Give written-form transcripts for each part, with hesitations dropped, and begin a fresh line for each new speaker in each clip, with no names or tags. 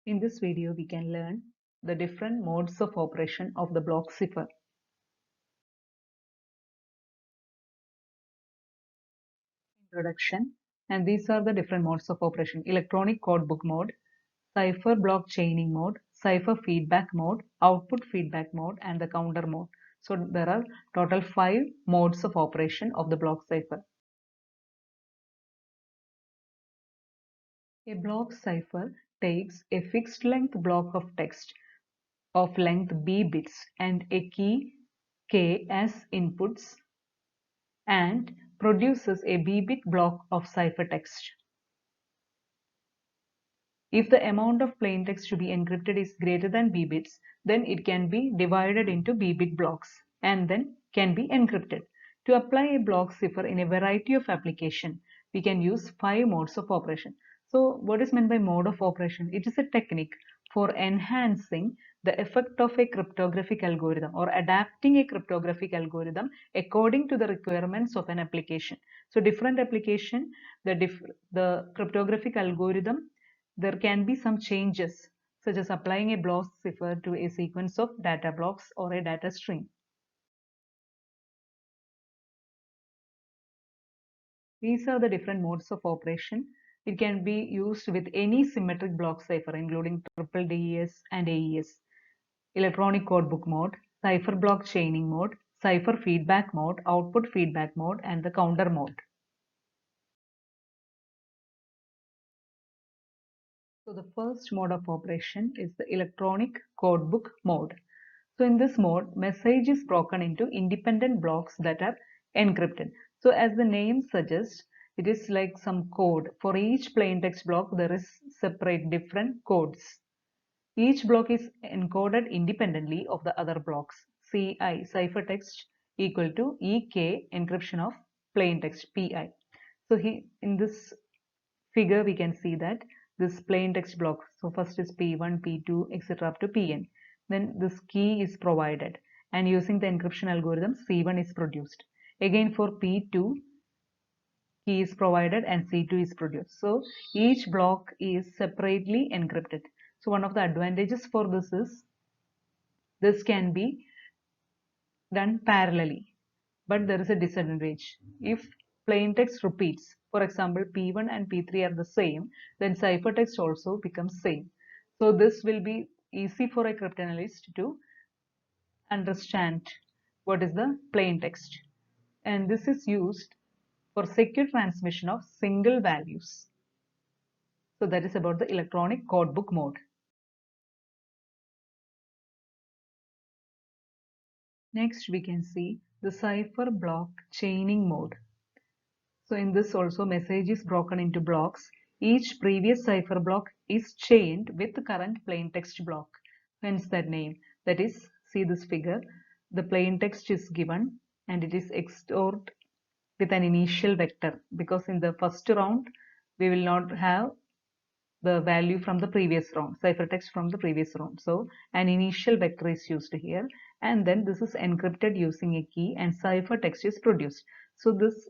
In this video, we can learn the different modes of operation of the block cipher. Introduction. And these are the different modes of operation: electronic codebook mode, cipher block chaining mode, cipher feedback mode, output feedback mode, and the counter mode. So there are total 5 modes of operation of the block cipher. A block cipher takes a fixed length block of text of length b bits and a key k as inputs and produces a b-bit block of ciphertext. If the amount of plain text to be encrypted is greater than b bits, then it can be divided into b-bit blocks and then can be encrypted. To apply a block cipher in a variety of applications, we can use 5 modes of operation. So what is meant by mode of operation? It is a technique for enhancing the effect of a cryptographic algorithm or adapting a cryptographic algorithm according to the requirements of an application. So different application, the cryptographic algorithm, there can be some changes such as applying a block cipher to a sequence of data blocks or a data string. These are the different modes of operation. It can be used with any symmetric block cipher including DDES and AES, electronic codebook mode, cipher block chaining mode, cipher feedback mode, output feedback mode, and the counter mode. So the first mode of operation is the electronic codebook mode. So in this mode, message is broken into independent blocks that are encrypted. So as the name suggests, it is like some code. For each plaintext block, there is separate different codes. Each block is encoded independently of the other blocks. CI, ciphertext, equal to EK, encryption of plaintext, PI. So in this figure, we can see that this plaintext block, so first is P1, P2, etc. up to Pn. Then this key is provided and using the encryption algorithm, C1 is produced. Again for P2, key is provided and C2 is produced. So each block is separately encrypted. So one of the advantages for this is this can be done parallelly, but there is a disadvantage. If plaintext repeats, for example, P1 and P3 are the same, then ciphertext also becomes same. So this will be easy for a cryptanalyst to understand what is the plaintext. And this is used for secure transmission of single values. So that is about the electronic codebook mode. Next, we can see the cipher block chaining mode. So in this also message is broken into blocks. Each previous cipher block is chained with the current plaintext block. Hence that name. That is, see this figure. The plaintext is given and it is XORed with an initial vector because in the first round we will not have the value from the previous round, ciphertext from the previous round. So an initial vector is used here and then this is encrypted using a key and ciphertext is produced. So this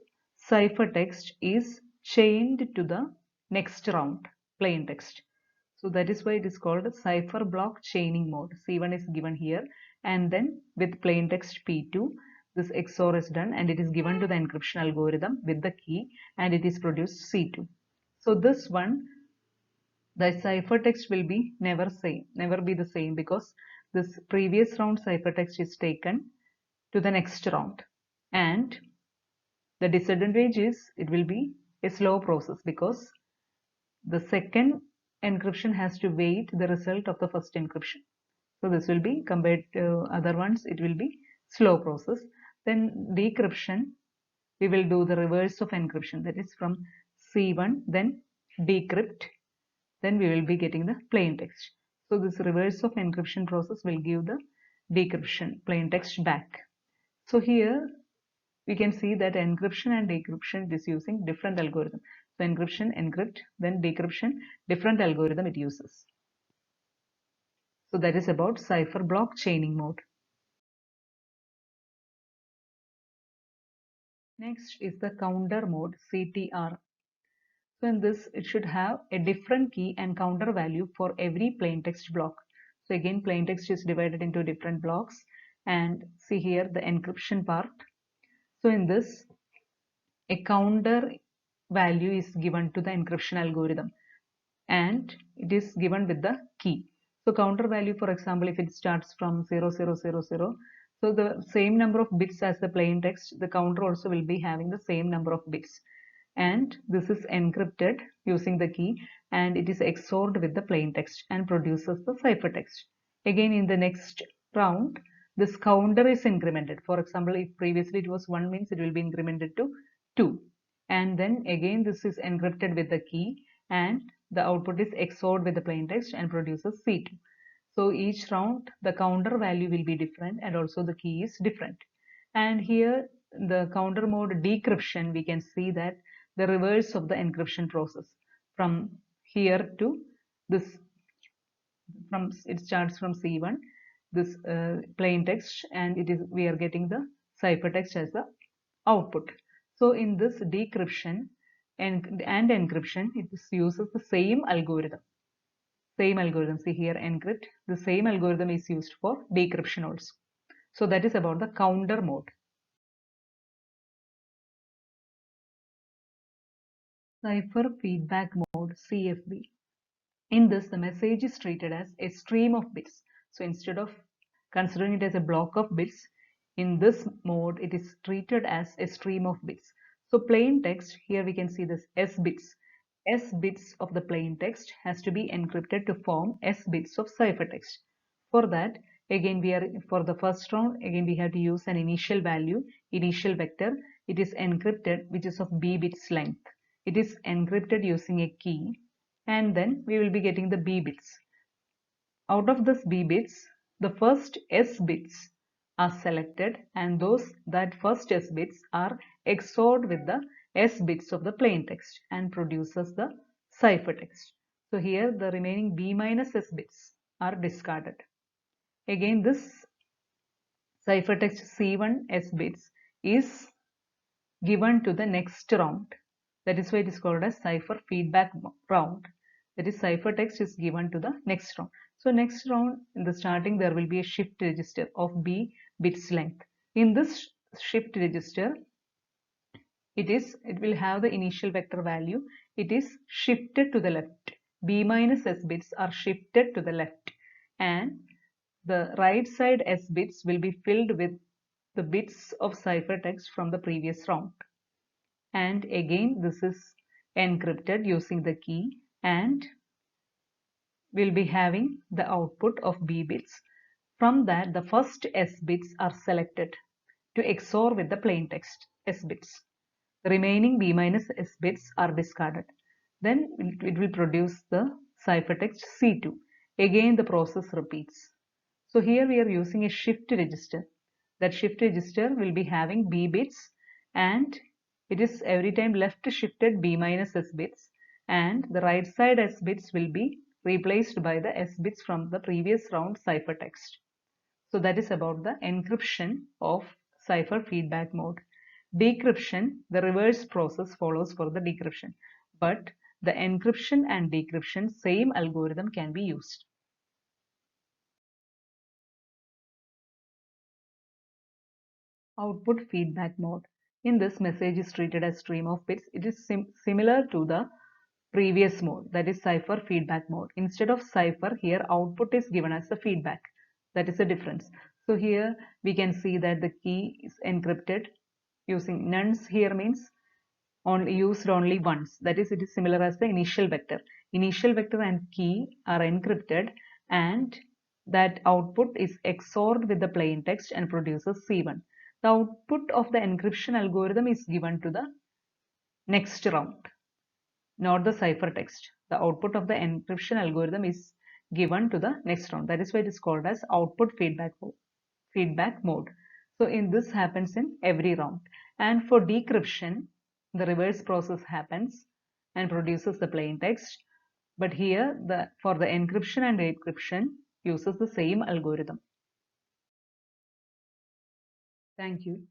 ciphertext is chained to the next round plain text. So that is why it is called cipher block chaining mode. C1 is given here and then with plain text P2 this XOR is done and it is given to the encryption algorithm with the key and it is produced C2. So this one, the ciphertext will be never be the same because this previous round ciphertext is taken to the next round. And the disadvantage is it will be a slow process because the second encryption has to wait the result of the first encryption. So this will be compared to other ones, it will be slow process. Then decryption, we will do the reverse of encryption, that is from C1 then decrypt, then we will be getting the plain text. So this reverse of encryption process will give the decryption plain text back. So here we can see that encryption and decryption is using different algorithm. So encryption, encrypt, then decryption, different algorithm it uses. So that is about cipher block chaining mode. Next is the counter mode, CTR. So in this, it should have a different key and counter value for every plain text block. So again, plain text is divided into different blocks, and see here the encryption part. So in this, a counter value is given to the encryption algorithm, and it is given with the key. So counter value, for example, if it starts from 0000, so the same number of bits as the plain text, the counter also will be having the same number of bits. And this is encrypted using the key, and it is XORed with the plain text and produces the ciphertext. Again, in the next round, this counter is incremented. For example, if previously it was 1, means it will be incremented to 2. And then again, this is encrypted with the key, and the output is XORed with the plain text and produces C2. So each round, the counter value will be different, and also the key is different. And here, the counter mode decryption, we can see that the reverse of the encryption process from here to this, it starts from C1, this plain text, and we are getting the ciphertext as the output. So in this decryption and encryption, it uses the same algorithm. See here, encrypt. The same algorithm is used for decryption also. So that is about the counter mode. Cipher feedback mode, CFB. In this, the message is treated as a stream of bits. So instead of considering it as a block of bits, in this mode, it is treated as a stream of bits. So plain text, here we can see this S bits. S bits of the plain text has to be encrypted to form S bits of ciphertext. For that, again, for the first round, again, we have to use an initial value, initial vector. It is encrypted, which is of B bits length. It is encrypted using a key, and then we will be getting the B bits. Out of this B bits, the first S bits are selected, and that first S bits are XORed with the S bits of the plain text and produces the ciphertext. So here the remaining B minus S bits are discarded. Again, this ciphertext C1 S bits is given to the next round. That is why it is called as cipher feedback round. That is, ciphertext is given to the next round. So next round, in the starting, there will be a shift register of B bits length. In this shift register, it will have the initial vector value. It is shifted to the left. B minus S bits are shifted to the left, and the right side S bits will be filled with the bits of ciphertext from the previous round. And again, this is encrypted using the key, and we'll be having the output of B bits. From that, the first S bits are selected to XOR with the plain text S bits. The remaining B minus S bits are discarded. Then it will produce the ciphertext C2. Again, the process repeats. So here we are using a shift register. That shift register will be having B bits, and it is every time left shifted B minus S bits, and the right side S bits will be replaced by the S bits from the previous round ciphertext. So that is about the encryption of cipher feedback mode. Decryption, the reverse process follows for the decryption, but the encryption and decryption, same algorithm can be used. Output feedback mode. In this, message is treated as stream of bits. It is similar to the previous mode, that is cipher feedback mode. Instead of cipher, here output is given as a feedback. That is the difference. So here we can see that the key is encrypted using nonce. Here means used only once. That is, it is similar as the initial vector. Initial vector and key are encrypted, and that output is XORed with the plain text and produces C1. The output of the encryption algorithm is given to the next round, not the ciphertext. The output of the encryption algorithm is given to the next round. That is why it is called as output feedback mode. So in this happens in every round. And for decryption, the reverse process happens and produces the plain text. But here, for the encryption and decryption, uses the same algorithm. Thank you.